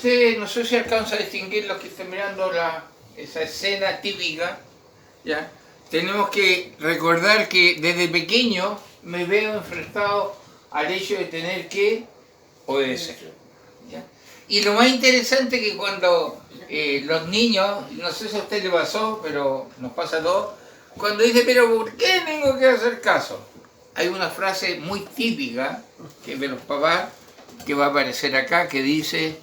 usted no sé si alcanza a distinguir los que estén mirando esa escena típica, ¿ya? Tenemos que recordar que desde pequeño me veo enfrentado al hecho de tener que obedecer, ¿ya? Y lo más interesante es que cuando los niños, no sé si a usted le pasó, pero nos pasa a todos, cuando dice, pero ¿por qué tengo que hacer caso? Hay una frase muy típica que de los papás que va a aparecer acá que dice,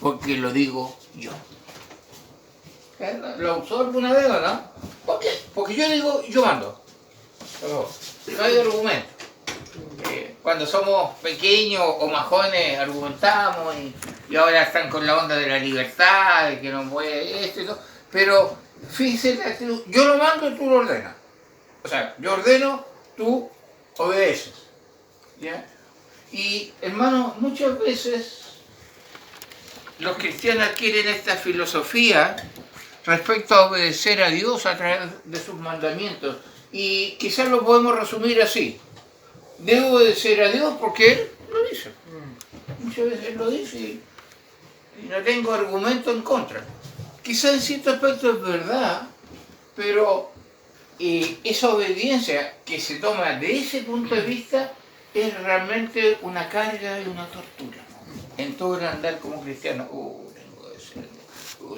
porque lo digo yo. ¿Lo usó alguna vez o no? ¿Por qué? Porque yo digo, yo mando. No hay argumento. Cuando somos pequeños o más jóvenes argumentamos y ahora están con la onda de la libertad, de que no puede esto y todo. Pero fíjese, yo lo mando y tú lo ordenas. O sea, yo ordeno, tú obedeces. ¿Ya? Y hermanos, muchas veces los cristianos adquieren esta filosofía respecto a obedecer a Dios a través de sus mandamientos. Y quizás lo podemos resumir así. Debo obedecer a Dios porque Él lo dice. Muchas veces Él lo dice y no tengo argumento en contra. Quizás en cierto aspecto es verdad, pero esa obediencia que se toma de ese punto de vista es realmente una carga y una tortura. En todo el andar como cristiano,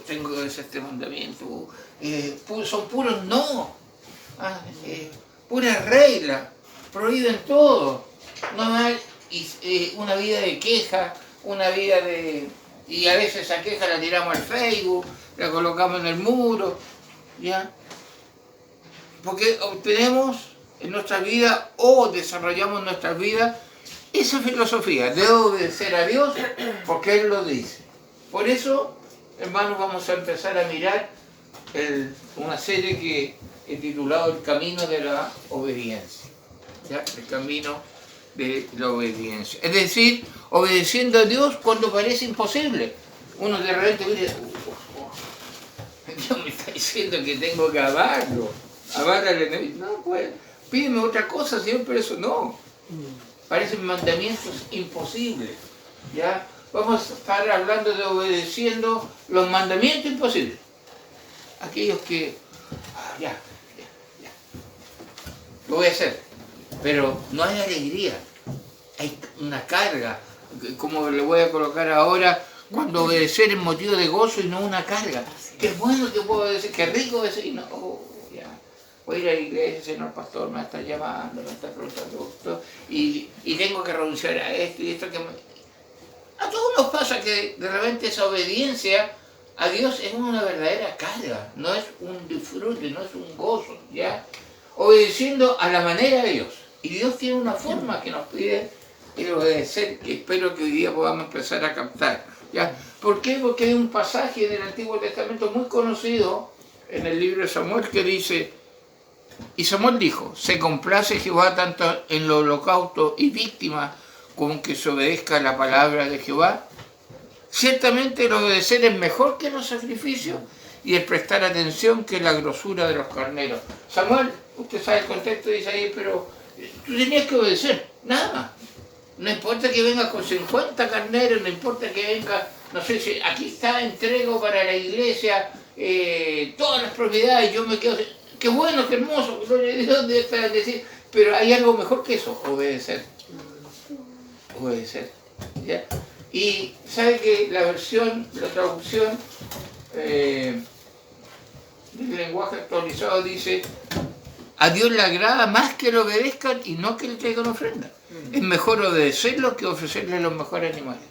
tengo que hacer este mandamiento, son puros no, puras reglas, prohíben todo. No hay una vida de queja, una vida de... Y a veces esa queja la tiramos al Facebook, la colocamos en el muro, ¿ya? Porque obtenemos en nuestra vida o desarrollamos en nuestra vida esa filosofía de obedecer a Dios porque Él lo dice. Por eso, hermanos, vamos a empezar a mirar una serie que he titulado El Camino de la Obediencia. ¿Ya? El camino de la obediencia. Es decir, obedeciendo a Dios cuando parece imposible. Uno de repente dice, Dios me está diciendo que tengo que amarlo. Amar al enemigo. No, pues, pídeme otra cosa, Señor, pero eso no. Parecen mandamientos imposibles. ¿Ya? Vamos a estar hablando de obedeciendo los mandamientos imposibles. Aquellos que, ya, lo voy a hacer. Pero no hay alegría, hay una carga, como le voy a colocar ahora, cuando obedecer es motivo de gozo y no una carga. Qué bueno que puedo obedecer, qué rico obedecer, y no, ya. Voy a ir a la iglesia, señor pastor me está llamando, me está preguntando esto, y tengo que renunciar a esto y esto que A todos nos pasa que de repente esa obediencia a Dios es una verdadera carga, no es un disfrute, no es un gozo, ¿ya? Obedeciendo a la manera de Dios. Y Dios tiene una forma que nos pide el obedecer, que espero que hoy día podamos empezar a captar, ¿ya? ¿Por qué? Porque hay un pasaje del Antiguo Testamento muy conocido en el libro de Samuel que dice, y Samuel dijo, se complace Jehová tanto en el holocausto y víctima como que se obedezca la palabra de Jehová. Ciertamente el obedecer es mejor que los sacrificios y el prestar atención que la grosura de los carneros. Samuel, usted sabe el contexto, dice ahí, pero tú tenías que obedecer, nada más. No importa que vengas con 50 carneros, no importa que vengas, no sé si aquí está, entrego para la iglesia todas las propiedades, yo me quedo... Qué bueno, qué hermoso, gloria a Dios, debe decir, pero hay algo mejor que eso, obedecer. Obedecer, ¿ya? Y sabe que la traducción del lenguaje actualizado dice, a Dios le agrada más que le obedezcan y no que le traigan ofrenda. Es mejor obedecerlo que ofrecerle los mejores animales.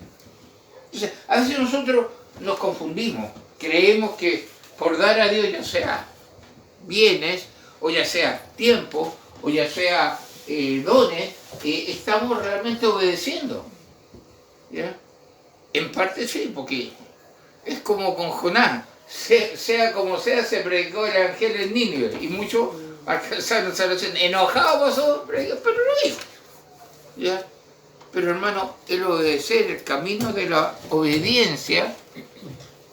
Entonces, a veces nosotros nos confundimos, creemos que por dar a Dios ya sea bienes, o ya sea tiempo, o ya sea dones, estamos realmente obedeciendo. ¿Ya? En parte sí, porque es como con Jonás, sea como sea, se predicó el evangelio en Nínive, y muchos alcanzaron salvación, enojados pasó, pero lo dijo. ¿Ya? Pero hermano, el obedecer, el camino de la obediencia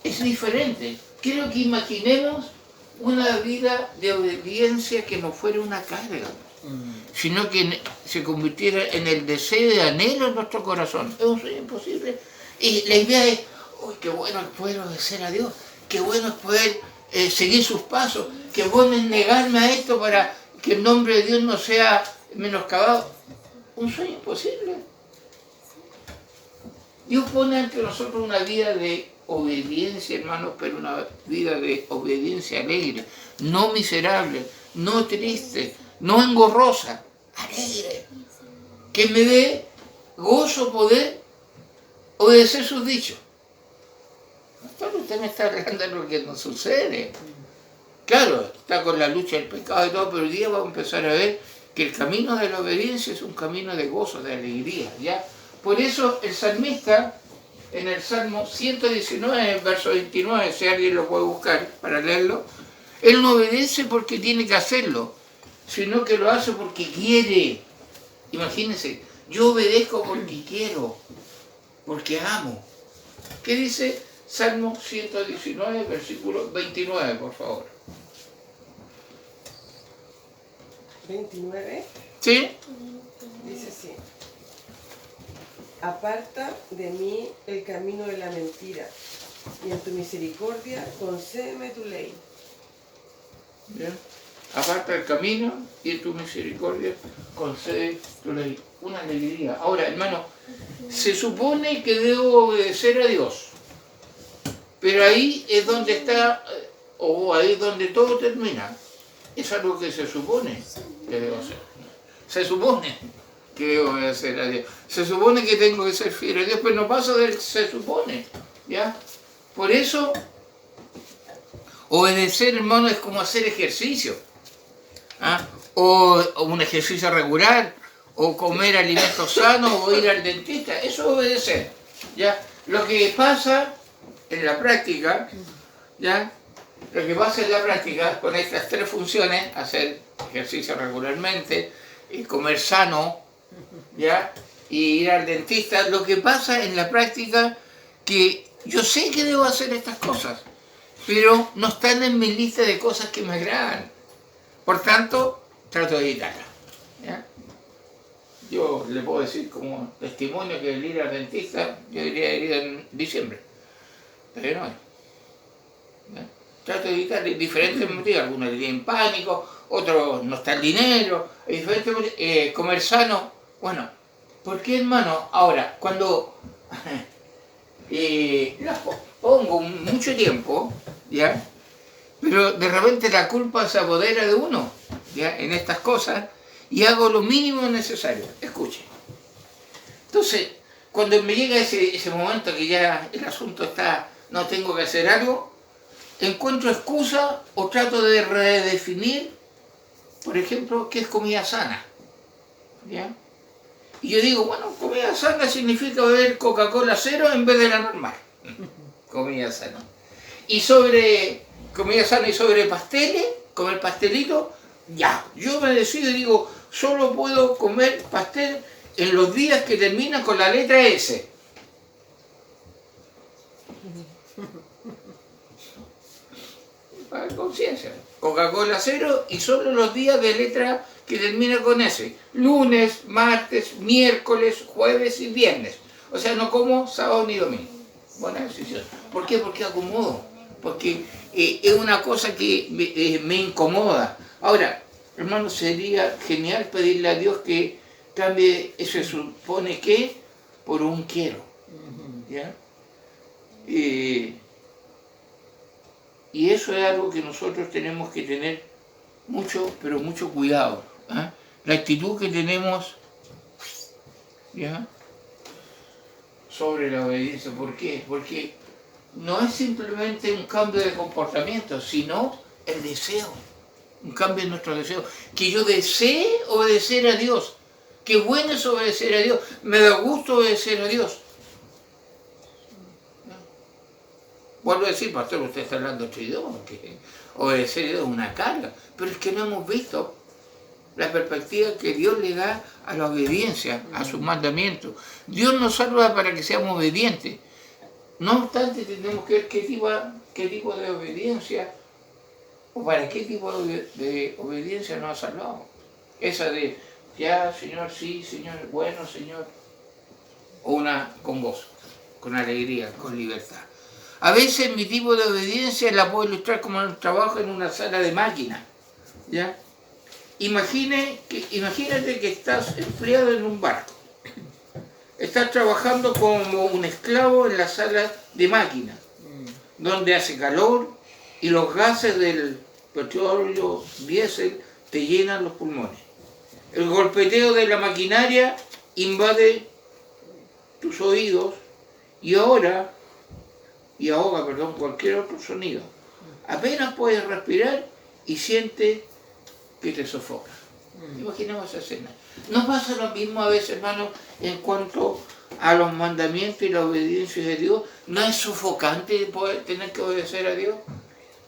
es diferente. Quiero que imaginemos una vida de obediencia que no fuera una carga, sino que se convirtiera en el deseo y anhelo en nuestro corazón. Es un sueño imposible. Y la idea es, uy, qué bueno es poder obedecer a Dios, qué bueno es poder seguir sus pasos, qué bueno es negarme a esto para que el nombre de Dios no sea menoscabado. Un sueño imposible. Dios pone ante nosotros una vida de obediencia, hermanos, pero una vida de obediencia alegre, no miserable, no triste, no engorrosa, alegre, que me dé gozo poder obedecer sus dichos. Pastor, usted me está hablando de lo que no sucede. Claro, está con la lucha del pecado y todo, pero hoy día vamos a empezar a ver que el camino de la obediencia es un camino de gozo, de alegría, ¿ya? Por eso el salmista, en el Salmo 119, verso 29, si alguien lo puede buscar para leerlo, él no obedece porque tiene que hacerlo, sino que lo hace porque quiere. Imagínense, yo obedezco porque quiero, porque amo. ¿Qué dice Salmo 119, versículo 29, por favor? 29. ¿Sí? Dice así: aparta de mí el camino de la mentira, y en tu misericordia concédeme tu ley. ¿Bien? Aparta el camino y en tu misericordia concede tu ley. Una alegría. Ahora, hermano, se supone que debo obedecer a Dios, pero ahí es donde está, o ahí es donde todo termina. Es algo que se supone que debo hacer. Se supone que debo obedecer a Dios. Se supone que tengo que ser fiel a Dios, pero no pasa del se supone. ¿Ya? Por eso, obedecer, hermano, es como hacer ejercicio. ¿Ah? O un ejercicio regular, o comer alimentos sanos, o ir al dentista. Eso es obedecer. ¿Ya? Lo que pasa en la práctica, ¿ya? Lo que pasa en la práctica con estas tres funciones, hacer ejercicio regularmente, comer sano, ¿ya? Y ir al dentista, lo que pasa en la práctica que yo sé que debo hacer estas cosas, pero no están en mi lista de cosas que me agradan. Por tanto, trato de evitarlas. ¿Ya? Yo le puedo decir como testimonio que el ir al dentista, yo debería ir en diciembre, pero no. ¿Ya? Trato de evitar diferentes motivos, algunos tienen pánico, otros no está el dinero, diferentes motivos. Comer sano, bueno, ¿por qué, hermano? Ahora, cuando las pongo mucho tiempo, ¿ya? Pero de repente la culpa se apodera de uno, ¿ya? En estas cosas, y hago lo mínimo necesario. Escuche. Entonces, cuando me llega ese momento que ya el asunto está, no tengo que hacer algo, encuentro excusa o trato de redefinir, por ejemplo, qué es comida sana. ¿Ya? Y yo digo, bueno, comida sana significa beber Coca-Cola cero en vez de la normal. Comida sana. Y sobre comida sana y sobre pasteles, comer pastelito, ya. Yo me decido y digo, solo puedo comer pastel en los días que terminan con la letra S. Para conciencia. Coca-Cola cero y solo los días de letra que termina con S. Lunes, martes, miércoles, jueves y viernes. O sea, no como sábado ni domingo. Buena decisión. ¿Por qué? Porque acomodo. Porque es una cosa que me incomoda. Ahora, hermano, sería genial pedirle a Dios que cambie, se supone que, por un quiero. ¿Ya? Y eso es algo que nosotros tenemos que tener mucho, pero mucho cuidado. ¿Eh? La actitud que tenemos, ¿ya?, sobre la obediencia. ¿Por qué? Porque no es simplemente un cambio de comportamiento, sino el deseo. Un cambio en nuestro deseo. Que yo desee obedecer a Dios. Qué bueno es obedecer a Dios. Me da gusto obedecer a Dios. Vuelvo a decir, pastor, usted está hablando otro idioma, que obedecer a Dios es una carga, pero es que no hemos visto la perspectiva que Dios le da a la obediencia, a sus mandamientos. Dios nos salva para que seamos obedientes. No obstante, tenemos que ver qué tipo de obediencia, o para qué tipo de obediencia nos ha salvado. Esa de, ya, Señor, sí, Señor, bueno, Señor, o una con gozo. con alegría, con libertad. A veces mi tipo de obediencia la puedo ilustrar como el trabajo en una sala de máquina, ¿ya? Imagínate que estás empleado en un barco. Estás trabajando como un esclavo en la sala de máquina, donde hace calor y los gases del petróleo, diésel, te llenan los pulmones. El golpeteo de la maquinaria invade tus oídos y ahoga cualquier otro sonido. Apenas puedes respirar y sientes que te sofoca. Imaginemos esa escena. ¿No pasa lo mismo a veces, hermano, en cuanto a los mandamientos y la obediencia de Dios? ¿No es sofocante poder tener que obedecer a Dios?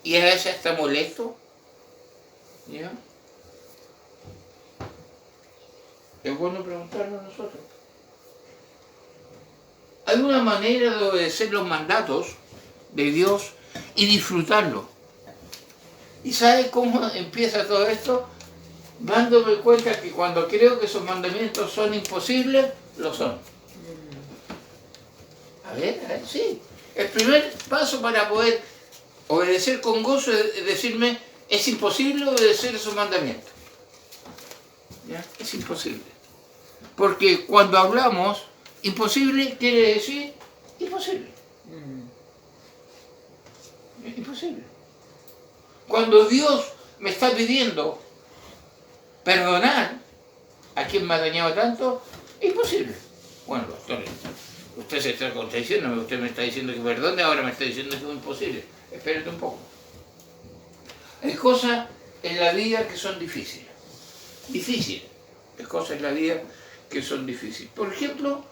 Y a veces está molesto. ¿Ya? Es bueno preguntarnos nosotros. Hay una manera de obedecer los mandatos de Dios y disfrutarlo. ¿Y sabe cómo empieza todo esto? Dándome cuenta que cuando creo que esos mandamientos son imposibles, lo son. A ver, sí. El primer paso para poder obedecer con gozo es decirme, es imposible obedecer esos mandamientos. ¿Ya? Es imposible. Porque cuando hablamos, imposible quiere decir imposible. Imposible. Cuando Dios me está pidiendo perdonar a quien me ha dañado tanto, es imposible. Bueno, doctor, usted se está contradiciendo, usted me está diciendo que perdone, ahora me está diciendo que es imposible. Espérate un poco. Hay cosas en la vida que son difíciles. Difíciles. Hay cosas en la vida que son difíciles. Por ejemplo,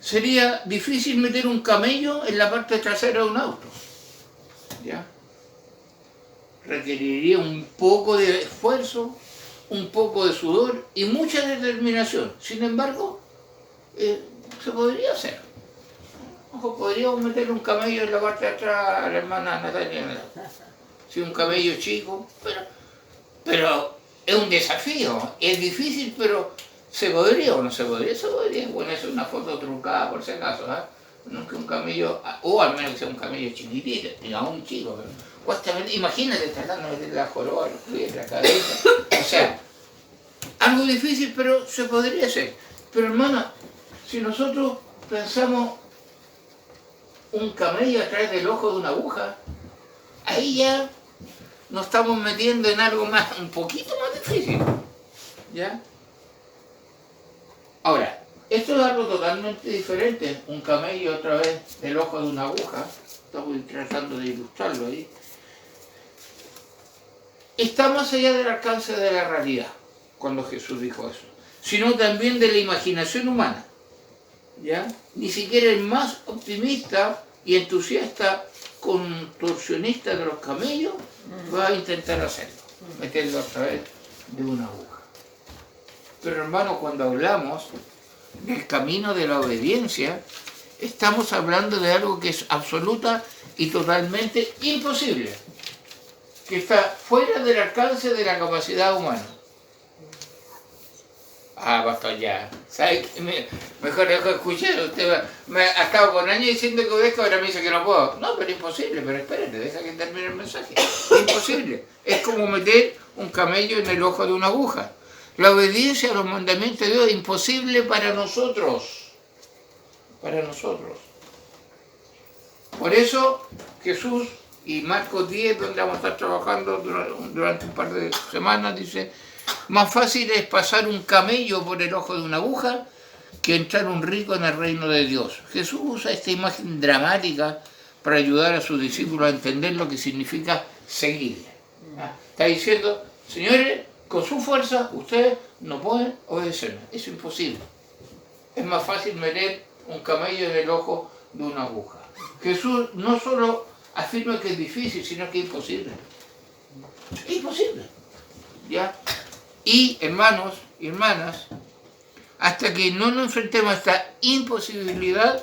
sería difícil meter un camello en la parte trasera de un auto. ¿Ya? Requeriría un poco de esfuerzo, un poco de sudor y mucha determinación. Sin embargo, se podría hacer. Ojo, podríamos meter un camello en la parte de atrás a la hermana Natalia. Sí, un camello chico, pero es un desafío. Es difícil, pero ¿se podría o no se podría? Se podría. Bueno, es una foto trucada por si acaso, ¿eh? No es que un camello, o al menos que sea un camello chiquitito, y aún chico, pero imagínate tratando de meter la joroba, los pies, la cabeza. O sea, algo difícil, pero se podría hacer. Pero hermano, si nosotros pensamos un camello a través del ojo de una aguja, ahí ya nos estamos metiendo en algo más, un poquito más difícil. ¿Ya? Ahora, esto es algo totalmente diferente. Un camello a través del ojo de una aguja. Estamos tratando de ilustrarlo ahí. Está más allá del alcance de la realidad, cuando Jesús dijo eso, sino también de la imaginación humana. ¿Ya? Ni siquiera el más optimista y entusiasta contorsionista de los camellos va a intentar hacerlo, meterlo a través de una aguja. Pero hermano, cuando hablamos del camino de la obediencia, estamos hablando de algo que es absoluta y totalmente imposible, que está fuera del alcance de la capacidad humana. Ah, pastor, ya. ¿Sabe qué? Mejor dejo de escuchar. Usted me ha estado con años diciendo que obedezco, ahora me dice que no puedo. No, pero es imposible. Pero espérate, deja que termine el mensaje. Es imposible. Es como meter un camello en el ojo de una aguja. La obediencia a los mandamientos de Dios es imposible para nosotros. Para nosotros. Por eso Jesús, y Marcos 10, donde vamos a estar trabajando durante un par de semanas, dice: más fácil es pasar un camello por el ojo de una aguja que entrar un rico en el reino de Dios. Jesús usa esta imagen dramática para ayudar a sus discípulos a entender lo que significa seguirle. Está diciendo: señores, con su fuerza ustedes no pueden obedecerme. Es imposible. Es más fácil meter un camello en el ojo de una aguja. Jesús no solo afirma que es difícil, sino que es imposible. Es imposible. ¿Ya? Y hermanos y hermanas, hasta que no nos enfrentemos a esta imposibilidad,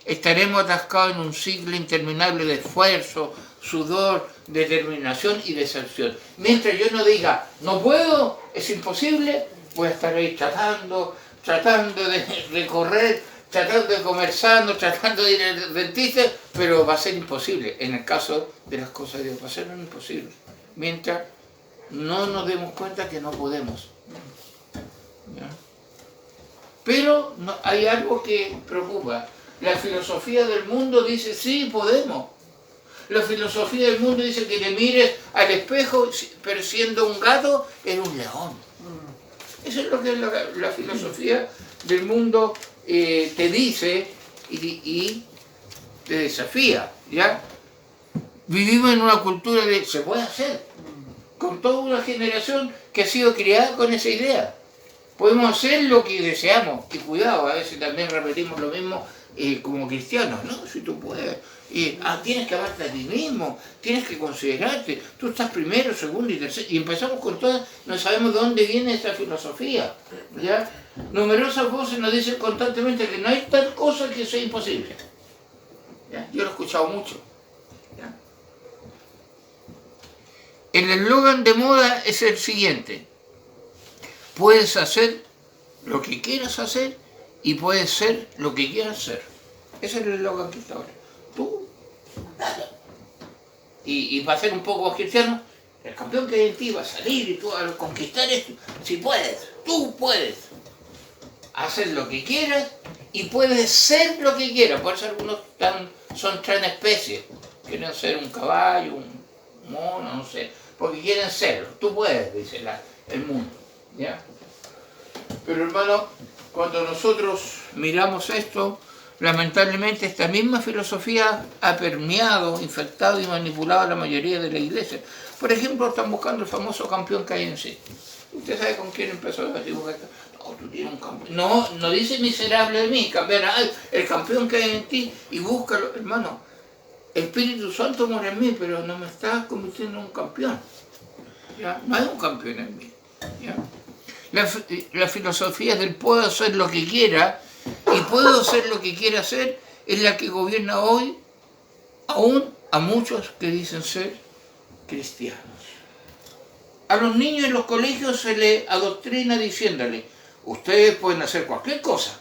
estaremos atascados en un ciclo interminable de esfuerzo, sudor, determinación y deserción. Mientras yo no diga, no puedo, es imposible, voy a estar ahí tratando de recorrer tratando de comer sano, tratando de ir al dentista, pero va a ser imposible. En el caso de las cosas de Dios, va a ser imposible. Mientras no nos demos cuenta que no podemos. ¿Ya? Pero no, hay algo que preocupa. La filosofía del mundo dice, sí, podemos. La filosofía del mundo dice que le mires al espejo, pero siendo un gato, eres un león. Eso es lo que la filosofía del mundo te dice y te desafía, ¿ya? Vivimos en una cultura de se puede hacer, con toda una generación que ha sido criada con esa idea. Podemos hacer lo que deseamos, y cuidado, a veces también repetimos lo mismo como cristianos, ¿no? Si tú puedes, tienes que amarte a ti mismo, tienes que considerarte, tú estás primero, segundo y tercero, y empezamos con todas, no sabemos de dónde viene esta filosofía, ¿ya? Numerosas voces nos dicen constantemente que no hay tal cosa que sea imposible, ¿ya? Yo lo he escuchado mucho, ¿ya? El eslogan de moda es el siguiente: puedes hacer lo que quieras hacer y puedes ser lo que quieras ser. Ese es el eslogan que está ahora. Tú, nada. Y para ser un poco cristiano, el campeón que hay en ti va a salir y tú a conquistar esto. Si puedes, tú puedes hacer lo que quieras y puedes ser lo que quieras. Por eso algunos son tres especies. Quieren ser un caballo, un mono, no sé, porque quieren serlo. Tú puedes, dice el mundo, ¿ya? Pero hermano, cuando nosotros miramos esto, lamentablemente esta misma filosofía ha permeado, infectado y manipulado a la mayoría de la iglesia. Por ejemplo, están buscando el famoso campeón que hay en sí. ¿Usted sabe con quién empezó a decir? No, tú tienes un campeón. No dice miserable de mí, campeón, el campeón que hay en ti, y búscalo, hermano. El Espíritu Santo mora en mí, pero no me está convirtiendo en un campeón. ¿Ya? No hay un campeón en mí. ¿Ya? La filosofía del puedo hacer lo que quiera y puedo hacer lo que quiera hacer es la que gobierna hoy aún a muchos que dicen ser cristianos. A los niños en los colegios se les adoctrina diciéndole: ustedes pueden hacer cualquier cosa,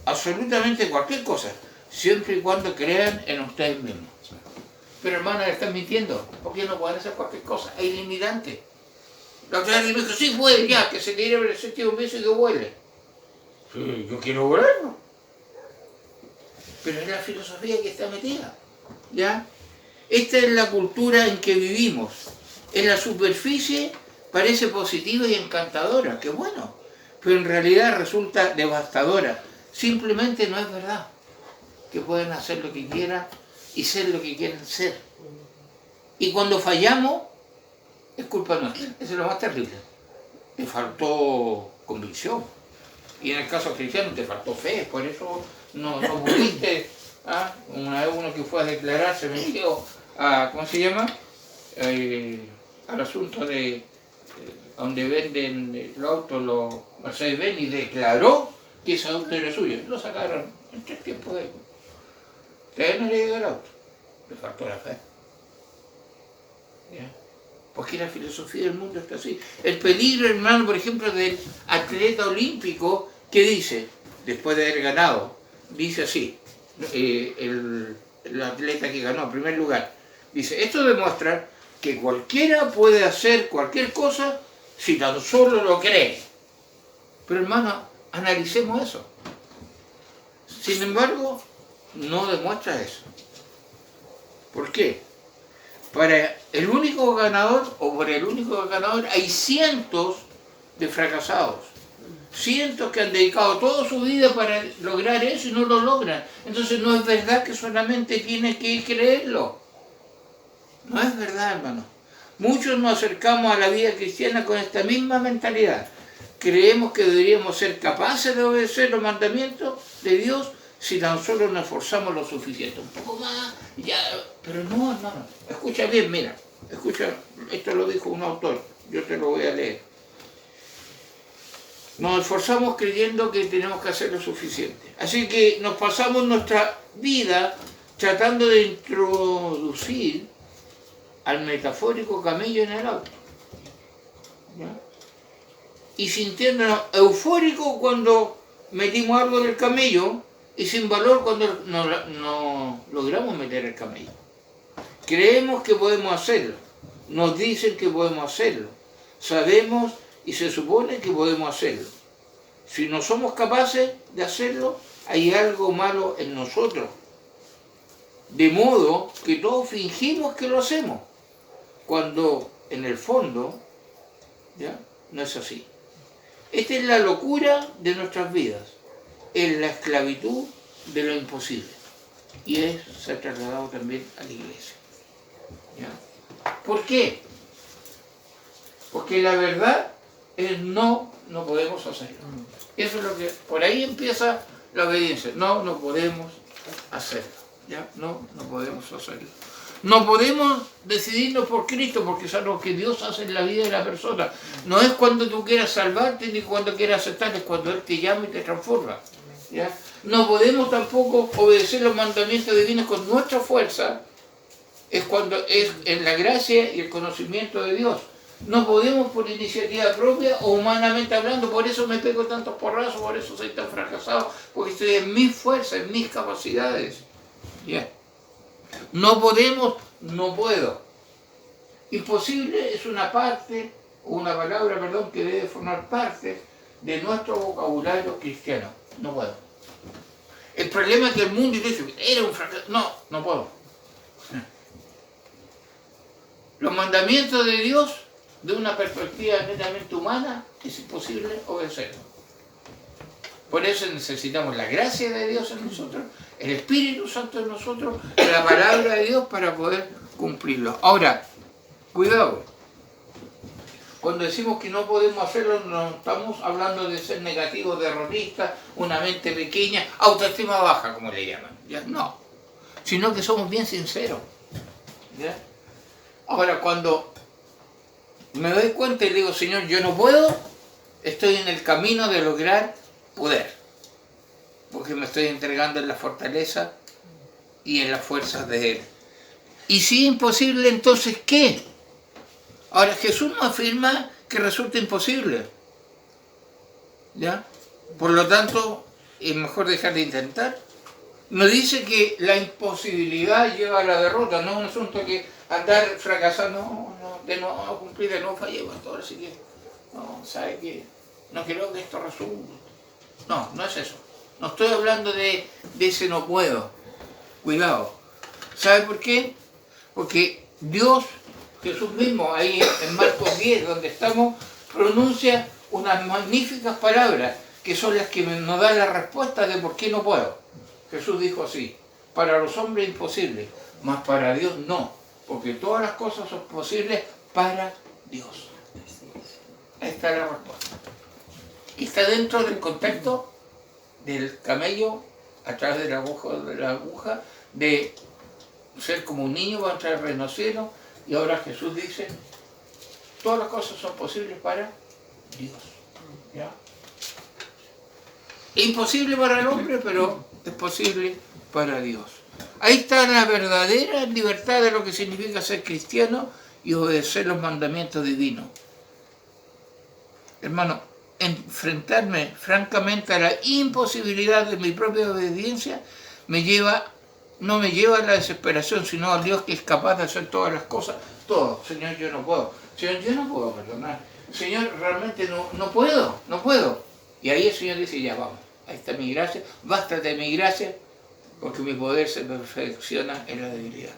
absolutamente cualquier cosa, siempre y cuando crean en ustedes mismos. Pero hermano, le están mintiendo, porque no pueden hacer cualquier cosa, hay limitantes. La otra vez me dijo: sí puede, ya, que se tire el séptimo un beso y que huele. Sí, yo quiero volarlo. Pero es la filosofía que está metida, ¿ya? Esta es la cultura en que vivimos. En la superficie parece positiva y encantadora, qué bueno, pero en realidad resulta devastadora. Simplemente no es verdad que pueden hacer lo que quieran y ser lo que quieren ser. Y cuando fallamos, es culpa nuestra. Eso es lo más terrible. Te faltó convicción. Y en el caso cristiano te faltó fe, por eso no pudiste. Una vez uno que fue a declarar se metió a, ¿cómo se llama? Al asunto de donde venden los autos, los Mercedes-Benz, y declaró que ese auto era suyo. Lo sacaron en 3 tiempos de él. Todavía no le llegó el auto. Le faltó la fe. ¿Ya? Porque la filosofía del mundo está así. El peligro, hermano, por ejemplo, del atleta olímpico que dice, después de haber ganado, dice así, el atleta que ganó en primer lugar, dice: esto demuestra que cualquiera puede hacer cualquier cosa si tan solo lo cree. Pero hermano, analicemos eso. Sin embargo, no demuestra eso. ¿Por qué? Para el único ganador, o por el único ganador, hay cientos de fracasados. Cientos que han dedicado toda su vida para lograr eso y no lo logran. Entonces no es verdad que solamente tienes que creerlo. No es verdad, hermano. Muchos nos acercamos a la vida cristiana con esta misma mentalidad. Creemos que deberíamos ser capaces de obedecer los mandamientos de Dios si tan solo nos esforzamos lo suficiente. Un poco más, ya, pero no, hermano. Escucha bien, mira. Escucha, esto lo dijo un autor, yo te lo voy a leer. Nos esforzamos creyendo que tenemos que hacer lo suficiente. Así que nos pasamos nuestra vida tratando de introducir al metafórico camello en el auto. ¿Ya? Y sintiéndonos eufóricos cuando metimos algo del camello y sin valor cuando no logramos meter el camello. Creemos que podemos hacerlo, nos dicen que podemos hacerlo, sabemos y se supone que podemos hacerlo. Si no somos capaces de hacerlo, hay algo malo en nosotros. De modo que todos fingimos que lo hacemos, cuando en el fondo, ¿ya?, no es así. Esta es la locura de nuestras vidas, es la esclavitud de lo imposible. Y se ha trasladado también a la iglesia. ¿Ya? ¿Por qué? Porque la verdad es no podemos hacerlo. Eso es lo que, por ahí empieza la obediencia. No podemos hacerlo. ¿Ya? No podemos hacerlo. No podemos decidirnos por Cristo, porque es algo que Dios hace en la vida de la persona. No es cuando tú quieras salvarte ni cuando quieras aceptar, es cuando Él te llama y te transforma. ¿Ya? No podemos tampoco obedecer los mandamientos divinos con nuestra fuerza, es cuando es en la gracia y el conocimiento de Dios. No podemos por iniciativa propia o humanamente hablando, por eso me pego tantos porrazos, por eso soy tan fracasado, porque estoy en mis fuerzas, en mis capacidades. ¿Ya? No podemos, no puedo. Imposible es una parte, o una palabra, perdón, que debe formar parte de nuestro vocabulario cristiano. No puedo. El problema es que el mundo dice, era un fracaso. No puedo. Los mandamientos de Dios, de una perspectiva netamente humana, es imposible obedecerlos. Por eso necesitamos la gracia de Dios en nosotros, el Espíritu Santo en nosotros, la palabra de Dios para poder cumplirlo. Ahora, cuidado. Cuando decimos que no podemos hacerlo, no estamos hablando de ser negativos, derrotistas, una mente pequeña, autoestima baja, como le llaman. ¿Ya? No. Sino que somos bien sinceros. ¿Ya? Ahora, cuando me doy cuenta y digo, Señor, yo no puedo, estoy en el camino de lograr poder. Porque me estoy entregando en la fortaleza y en las fuerzas de Él. Y si es imposible, entonces, ¿qué? Ahora, Jesús nos afirma que resulta imposible. ¿Ya? Por lo tanto, es mejor dejar de intentar. Nos dice que la imposibilidad lleva a la derrota, no es un asunto que andar fracasando, de no cumplir, de no fallemos, todo así que, ¿sabe qué? No creo que esto resulte. No es eso. No estoy hablando de ese no puedo. Cuidado. ¿Sabe por qué? Porque Dios, Jesús mismo, ahí en Marcos 10, donde estamos, pronuncia unas magníficas palabras que son las que nos dan la respuesta de por qué no puedo. Jesús dijo así: para los hombres imposible, mas para Dios no, porque todas las cosas son posibles para Dios. Ahí está la respuesta. Y está dentro del contexto del camello, a través de la aguja, de ser como un niño va a entrar al reino cielo, y ahora Jesús dice, todas las cosas son posibles para Dios. ¿Ya? Es imposible para el hombre, pero es posible para Dios. Ahí está la verdadera libertad de lo que significa ser cristiano y obedecer los mandamientos divinos. Hermano, enfrentarme francamente a la imposibilidad de mi propia obediencia no me lleva a la desesperación, sino al Dios que es capaz de hacer todas las cosas. Todo. Señor, yo no puedo. Señor, yo no puedo perdonar. Señor, realmente no puedo. Y ahí el Señor dice, ya vamos, ahí está mi gracia, bástate de mi gracia, porque mi poder se perfecciona en la debilidad.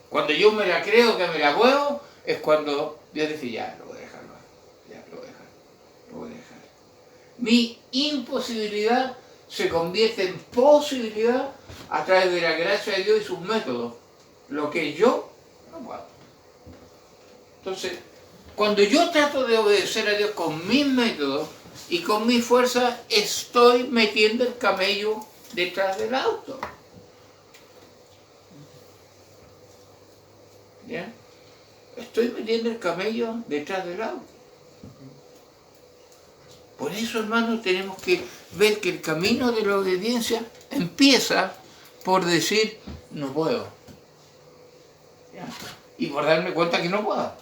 Cuando yo me la creo que me la puedo, es cuando Dios dice, ya, lo voy a dejar. Mi imposibilidad se convierte en posibilidad a través de la gracia de Dios y sus métodos, lo que yo no puedo. Entonces, cuando yo trato de obedecer a Dios con mis métodos y con mi fuerza, estoy metiendo el camello detrás del auto. ¿Ya? Estoy metiendo el camello detrás del auto. Por eso, hermanos, tenemos que ver que el camino de la obediencia empieza por decir, no puedo. ¿Ya? Y por darme cuenta que no puedo.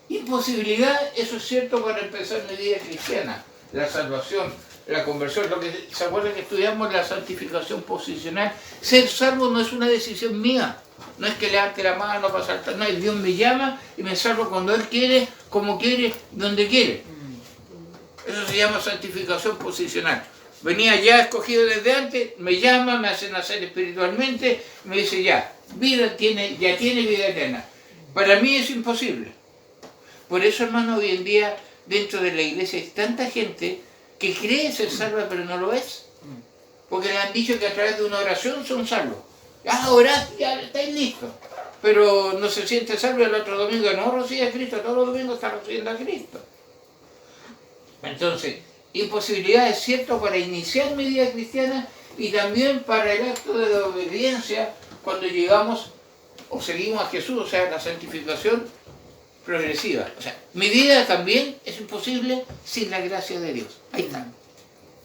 Imposibilidad, eso es cierto para empezar mi vida cristiana. La salvación la conversión, lo que se acuerda que estudiamos la santificación posicional. Ser salvo no es una decisión mía. No es que levante la mano para saltar, no, Dios me llama y me salvo cuando Él quiere, como quiere, donde quiere. Eso se llama santificación posicional. Venía ya escogido desde antes, me llama, me hace nacer espiritualmente, me dice ya tiene vida eterna. Para mí es imposible. Por eso, hermano, hoy en día dentro de la iglesia hay tanta gente que cree ser salva pero no lo es. Porque le han dicho que a través de una oración son salvos. Ah, orad, ya estáis listos. Pero no se siente salvo el otro domingo, no recibe a Cristo, todos los domingos está recibiendo a Cristo. Entonces, imposibilidad es cierto para iniciar mi vida cristiana y también para el acto de la obediencia cuando llegamos o seguimos a Jesús, o sea, la santificación progresiva. O sea, mi vida también es imposible sin la gracia de Dios. Ahí está.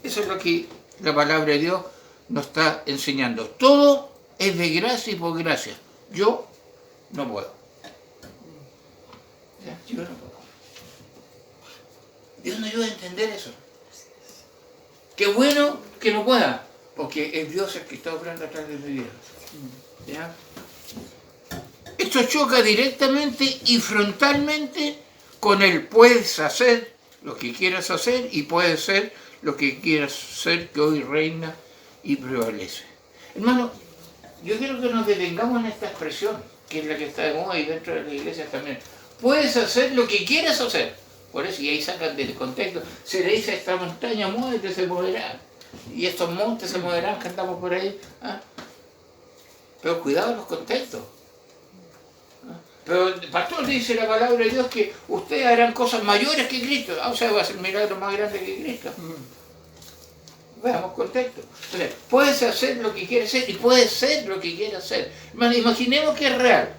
Eso es lo que la palabra de Dios nos está enseñando. Todo es de gracia y por gracia. Yo no puedo. Yo no puedo. Dios nos ayuda a entender eso. Qué bueno que no pueda, porque es Dios el que está obrando atrás de mi vida. ¿Ya? Esto choca directamente y frontalmente con el puedes hacer lo que quieras hacer y puedes ser lo que quieras ser, que hoy reina y prevalece. Hermano, yo quiero que nos detengamos en esta expresión, que es la que está de moda y dentro de la iglesia también. Puedes hacer lo que quieras hacer. Por eso, y ahí sacan del contexto, se le dice a esta montaña, muévete, se moverá. Y estos montes se moverán, cantamos por ahí. ¿Ah? Pero cuidado en los contextos. ¿Ah? Pero el pastor dice la palabra de Dios que ustedes harán cosas mayores que Cristo. O sea, va a ser milagro más grande que Cristo. Veamos contexto. Entonces, puedes hacer lo que quieres hacer y puedes ser lo que quieras hacer. Imaginemos que es real.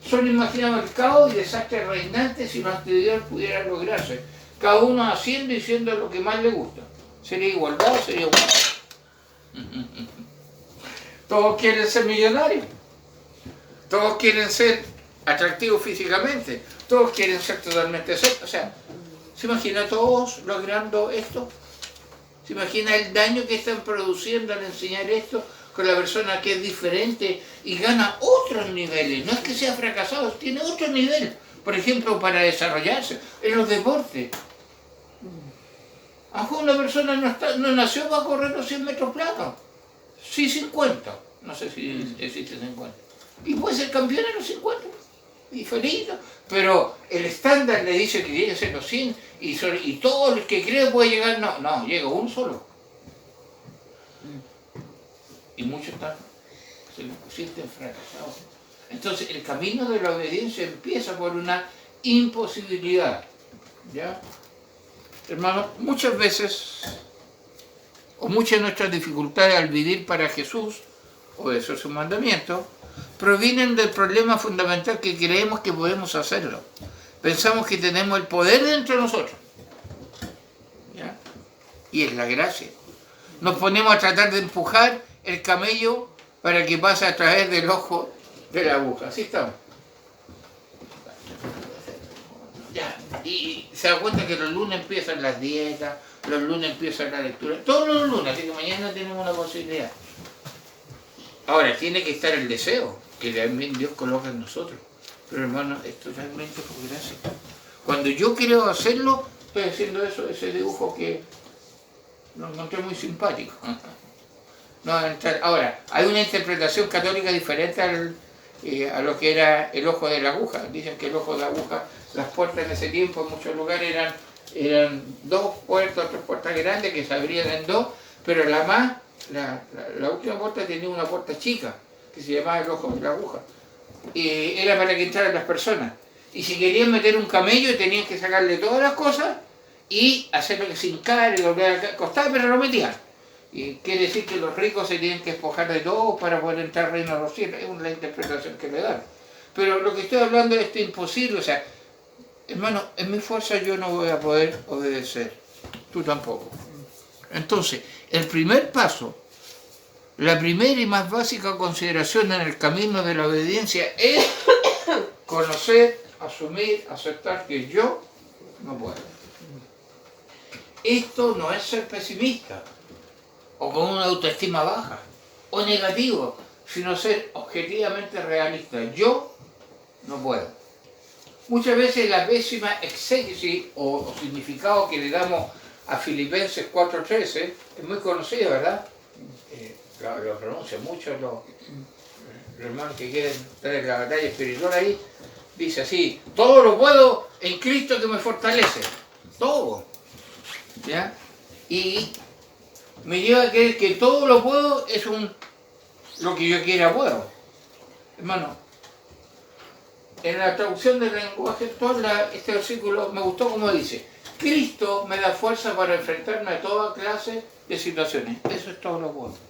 Solo imaginamos el caos y desastre reinante si lo anterior pudiera lograrse. Cada uno haciendo y siendo lo que más le gusta. ¿Sería igualdad o sería igualdad? Todos quieren ser millonarios. Todos quieren ser atractivos físicamente. Todos quieren ser totalmente secos. O sea, ¿se imagina todos logrando esto? ¿Se imagina el daño que están produciendo al enseñar esto con la persona que es diferente y gana otros niveles? No es que sea fracasado, tiene otro nivel. Por ejemplo, para desarrollarse en los deportes. A lo mejor una persona no nació para correr los 100 metros planos. Sí, 50. No sé si existe 50. Y puede ser campeón en los 50. Y feliz. Pero el estándar le dice que tiene que ser los 100 y todo el que cree puede llegar. No, llega uno solo. Y muchos se sienten fracasados. Entonces el camino de la obediencia empieza por una imposibilidad. ¿Ya? Hermano, muchas veces, o muchas de nuestras dificultades al vivir para Jesús, obedecer sus mandamientos, provienen del problema fundamental que creemos que podemos hacerlo. Pensamos que tenemos el poder dentro de nosotros. ¿Ya? Y es la gracia. Nos ponemos a tratar de empujar el camello para que pase a través del ojo de la aguja. Así estamos. Ya. Y se da cuenta que los lunes empiezan las dietas, los lunes empiezan la lectura, todos los lunes, así que mañana tenemos una posibilidad. Ahora, tiene que estar el deseo que también Dios coloca en nosotros. Pero hermano, esto realmente por gracia. Cuando yo quiero hacerlo, estoy haciendo ese dibujo que lo encontré muy simpático. No, ahora, hay una interpretación católica diferente a lo que era el ojo de la aguja. Dicen que el ojo de la aguja, las puertas en ese tiempo en muchos lugares eran dos puertas, tres puertas grandes que se abrían en dos, pero la última puerta tenía una puerta chica que se llamaba el ojo de la aguja. Y era para que entraran las personas. Y si querían meter un camello tenían que sacarle todas las cosas y hacerlo que se hincara y volver a acostar, pero lo metían. Y quiere decir que los ricos se tienen que despojar de todo para poder entrar al reino de los cielos. Es una interpretación que le dan. Pero lo que estoy hablando es esto imposible. O sea, hermano, en mi fuerza yo no voy a poder obedecer. Tú tampoco. Entonces, el primer paso, la primera y más básica consideración en el camino de la obediencia es conocer, asumir, aceptar que yo no puedo. esto no es ser pesimista, o con una autoestima baja, o negativo, sino ser objetivamente realista. Yo no puedo. Muchas veces la pésima exégesis o significado que le damos a Filipenses 4:13 es muy conocido, ¿verdad? Lo pronuncian muchos los hermanos que quieren estar en la batalla espiritual ahí. Dice así: todo lo puedo en Cristo que me fortalece. Todo. ¿Ya? Y me lleva a creer que todo lo puedo es lo que yo quiera puedo. Hermano, en la traducción del lenguaje actual, este versículo me gustó como dice: Cristo me da fuerza para enfrentarme a toda clase de situaciones. Eso es todo lo puedo.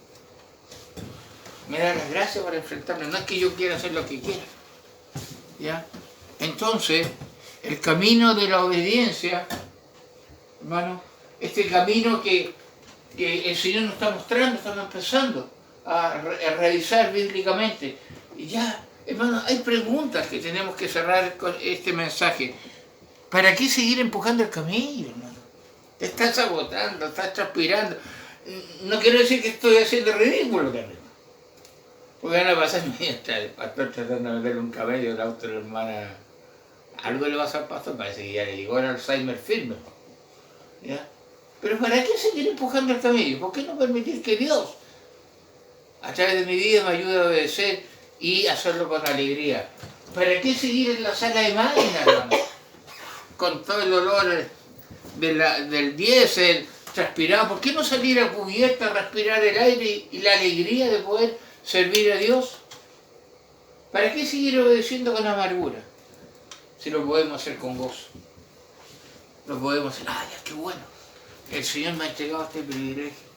Me da la gracia para enfrentarme. No es que yo quiera hacer lo que quiera. ¿Ya? Entonces, el camino de la obediencia, hermano, este camino que el Señor nos está mostrando, estamos empezando a revisar bíblicamente. Y ya, hermano, hay preguntas que tenemos que cerrar con este mensaje. ¿Para qué seguir empujando el camello, hermano? Te estás agotando, estás transpirando. No quiero decir que estoy haciendo ridículo también. Porque van a pasar mientras el pastor tratando de meterle un camello al auto de la hermana. Algo le pasa al pastor, parece que ya le llegó el Alzheimer firme. ¿Ya? Pero ¿para qué seguir empujando el camello? ¿Por qué no permitir que Dios, a través de mi vida, me ayude a obedecer y hacerlo con alegría? ¿Para qué seguir en la sala de máquinas, hermano? Con todo el olor del diésel transpirado. ¿Por qué no salir a cubierta, respirar el aire y la alegría de poder servir a Dios? ¿Para qué seguir obedeciendo con amargura? Si lo podemos hacer con gozo. Lo podemos hacer, ¡ay, qué bueno! El Señor me ha entregado este privilegio.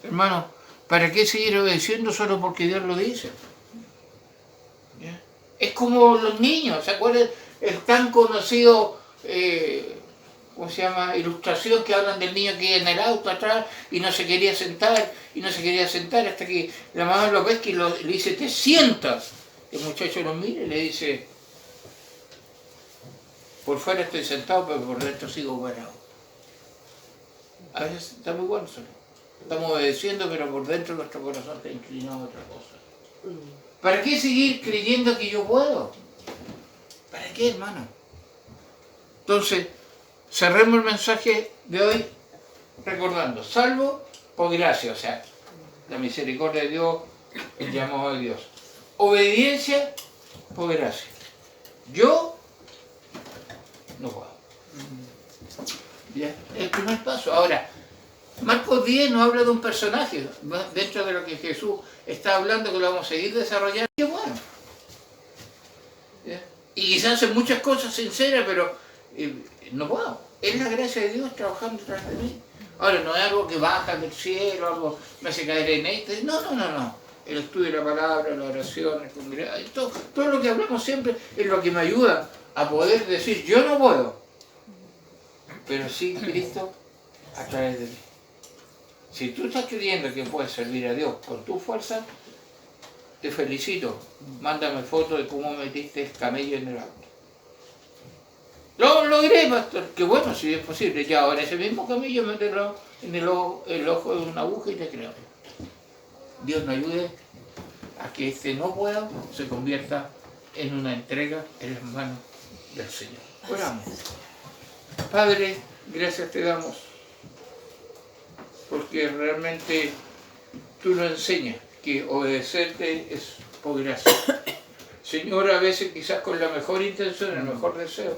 Hermano, ¿para qué seguir obedeciendo solo porque Dios lo dice? ¿Ya? Es como los niños, ¿se acuerdan? El tan conocido, ¿cómo se llama? Ilustración que hablan del niño que iba en el auto atrás y no se quería sentar, y no se quería sentar hasta que la mamá lo pesca y le dice, te sientas. El muchacho lo mira y le dice, por fuera estoy sentado, pero por dentro sigo parado. A veces está muy bueno eso. Estamos obedeciendo, pero por dentro nuestro corazón está inclinado a otra cosa. ¿Para qué seguir creyendo que yo puedo? ¿Para qué, hermano? Entonces, cerremos el mensaje de hoy recordando, salvo por gracia, o sea, la misericordia de Dios, el llamado de Dios. Obediencia por gracia. Yo no puedo. ¿Ya? El primer paso. Ahora, Marcos 10 nos habla de un personaje dentro de lo que Jesús está hablando, que lo vamos a seguir desarrollando. Qué bueno. ¿Ya? Y quizás hacen muchas cosas sinceras, pero no puedo. Es la gracia de Dios trabajando detrás de mí. Ahora, no es algo que baja del cielo, algo me hace caer en este. No. El estudio de la palabra, la oración, el congreso, todo lo que hablamos siempre es lo que me ayuda a poder decir, yo no puedo, pero sí Cristo a través de mí. Si tú estás creyendo que puedes servir a Dios con tu fuerza, te felicito. Mándame fotos de cómo metiste el camello en el auto. Lo logré, pastor. Que bueno, si es posible. Ya ahora ese mismo camello mételo en el ojo de una aguja y te creo. Dios nos ayude a que este no pueda se convierta en una entrega en las manos del Señor. Oramos. Padre, gracias te damos, porque realmente tú nos enseñas que obedecerte es por gracia. Señor, a veces quizás con la mejor intención, el mejor deseo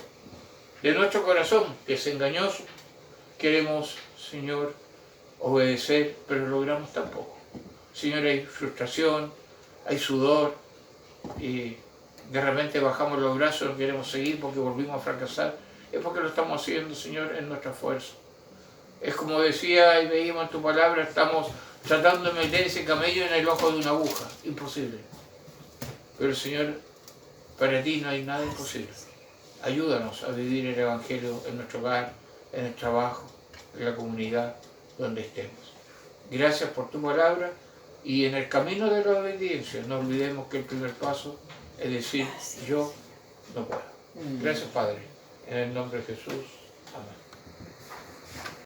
de nuestro corazón, que es engañoso, queremos, Señor, obedecer, pero logramos tan poco. Señor, hay frustración, hay sudor, y de repente bajamos los brazos, no queremos seguir porque volvimos a fracasar. Es porque lo estamos haciendo, Señor, en nuestra fuerza. Es como decía y veíamos en tu palabra, estamos tratando de meter ese camello en el ojo de una aguja. Imposible. Pero, Señor, para ti no hay nada imposible. Ayúdanos a vivir el Evangelio en nuestro hogar, en el trabajo, en la comunidad, donde estemos. Gracias por tu palabra y en el camino de la obediencia no olvidemos que el primer paso es decir, yo no puedo. Gracias, Padre. En el nombre de Jesús. Amén.